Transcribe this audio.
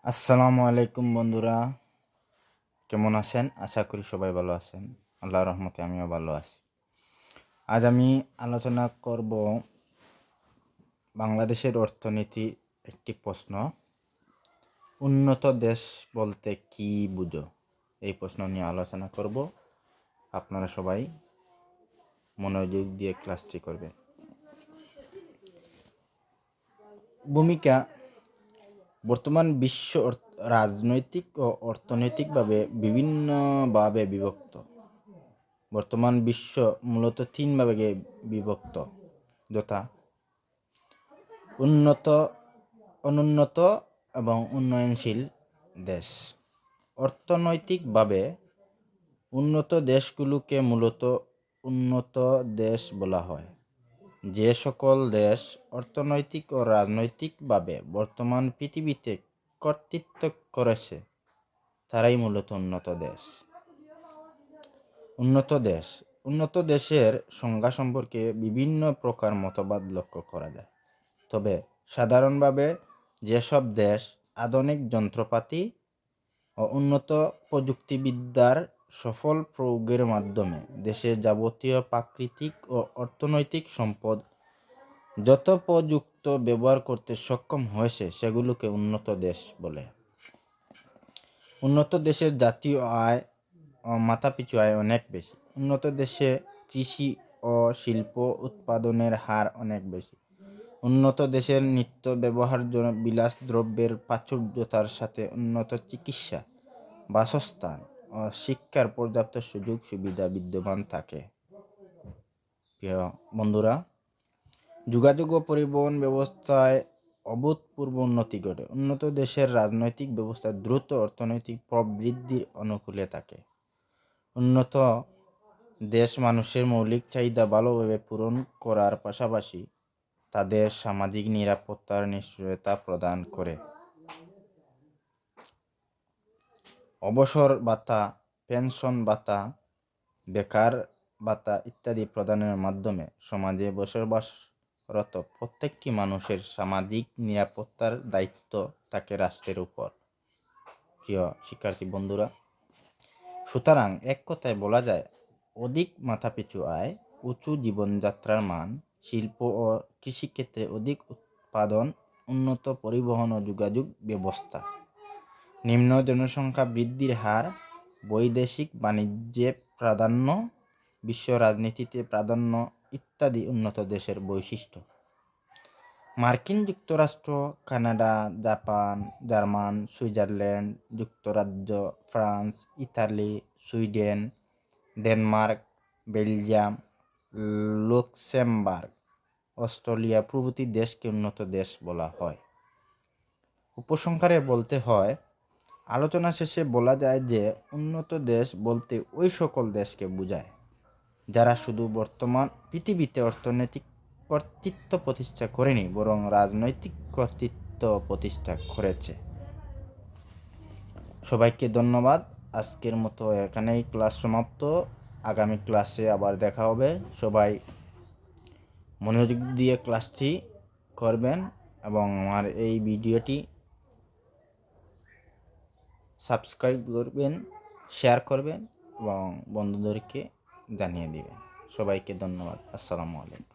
আসসালামু আলাইকুম বন্ধুরা, কেমন আছেন? আশা করি সবাই ভালো আছেন। আল্লাহর রহমতে আমিও ভালো আছি। আজ আমি আলোচনা করব বাংলাদেশের অর্থনীতি একটি প্রশ্ন। উন্নত দেশ বলতে কি বুঝো? এই প্রশ্ন নিয়ে আলোচনা করব। আপনারা সবাই মনোযোগ দিয়ে ক্লাসটি করবেন। ভূমিকা: বর্তমান বিশ্ব রাজনৈতিক ও অর্থনৈতিকভাবে বিভিন্নভাবে বিভক্ত। বর্তমান বিশ্ব মূলত তিন ভাগে বিভক্ত, যথা উন্নত, অনুন্নত এবং উন্নয়নশীল দেশ। অর্থনৈতিকভাবে উন্নত দেশগুলোকে মূলত উন্নত দেশ বলা হয়। যে সকল দেশ অর্থনৈতিক ও রাজনৈতিকভাবে বর্তমান পৃথিবীতে কর্তৃত্ব করেছে তারাই মূলত উন্নত দেশ। উন্নত দেশের সংজ্ঞা সম্পর্কে বিভিন্ন প্রকার মতবাদ লক্ষ্য করা যায়। তবে সাধারণভাবে যেসব দেশ আধুনিক যন্ত্রপাতি ও উন্নত প্রযুক্তিবিদ্যার সফল প্রয়োগের মাধ্যমে দেশের যাবতীয় প্রাকৃতিক ও অর্থনৈতিক সম্পদ যথোপযুক্ত ব্যবহার করতে সক্ষম হয়েছে সেগুলোকে উন্নত দেশ বলে। উন্নত দেশের জাতীয় আয় ও মাথাপিছু আয় অনেক বেশি। উন্নত দেশে কৃষি ও শিল্প উৎপাদনের হার অনেক বেশি। উন্নত দেশের নিত্য ব্যবহার্য বিলাস দ্রব্যের প্রাচুর্যতার সাথে উন্নত চিকিৎসা, বাসস্থান ও শিক্ষার পর্যাপ্ত সুযোগ সুবিধা বিদ্যমান থাকে। প্রিয় বন্ধুরা, যোগাযোগ ও পরিবহন ব্যবস্থায় অভূতপূর্ব উন্নতি ঘটে। উন্নত দেশের রাজনৈতিক ব্যবস্থা দ্রুত অর্থনৈতিক প্রবৃদ্ধির অনুকূলে থাকে। উন্নত দেশ মানুষের মৌলিক চাহিদা ভালোভাবে পূরণ করার পাশাপাশি তাদের সামাজিক নিরাপত্তার নিশ্চয়তা প্রদান করে। অবসর ভাতা, পেনশন ভাতা, বেকার ভাতা ইত্যাদি প্রদানের মাধ্যমে সমাজে বসবাসরত প্রত্যেকটি মানুষের সামাজিক নিরাপত্তার দায়িত্ব থাকে রাষ্ট্রের উপর। প্রিয় শিক্ষার্থী বন্ধুরা, সুতরাং এক কথায় বলা যায়, অধিক মাথাপিছু আয়, উঁচু জীবনযাত্রার মান, শিল্প ও কৃষিক্ষেত্রে অধিক উৎপাদন, উন্নত পরিবহন ও যোগাযোগ ব্যবস্থা, নিম্ন জনসংখ্যা বৃদ্ধির হার, বৈদেশিক বাণিজ্যে প্রাধান্য, বিশ্ব রাজনীতিতে প্রাধান্য ইত্যাদি উন্নত দেশের বৈশিষ্ট্য। মার্কিন যুক্তরাষ্ট্র, কানাডা, জাপান, জার্মান, সুইজারল্যান্ড, যুক্তরাজ্য, France, Italy, Sweden, Denmark, Belgium, Luxembourg, Australia প্রভৃতি দেশকে উন্নত দেশ বলা হয়। উপসংহারে বলতে হয়, আলোচনা শেষে বলা যায় যে উন্নত দেশ বলতে ওই সকল দেশকে বোঝায় যারা শুধু বর্তমান পৃথিবীতে অর্থনৈতিক কর্তৃত্ব প্রতিষ্ঠা করেনি, বরং রাজনৈতিক কর্তৃত্ব প্রতিষ্ঠা করেছে। সবাইকে ধন্যবাদ। আজকের মতো এখানেই ক্লাস সমাপ্ত। আগামী ক্লাসে আবার দেখা হবে। সবাই মনোযোগ দিয়ে ক্লাসটি করবেন এবং আমার এই ভিডিওটি সাবস্ক্রাইব করবেন, শেয়ার করবেন এবং বন্ধুদেরকে জানিয়ে দিবেন। সবাইকে ধন্যবাদ। আসসালামু আলাইকুম।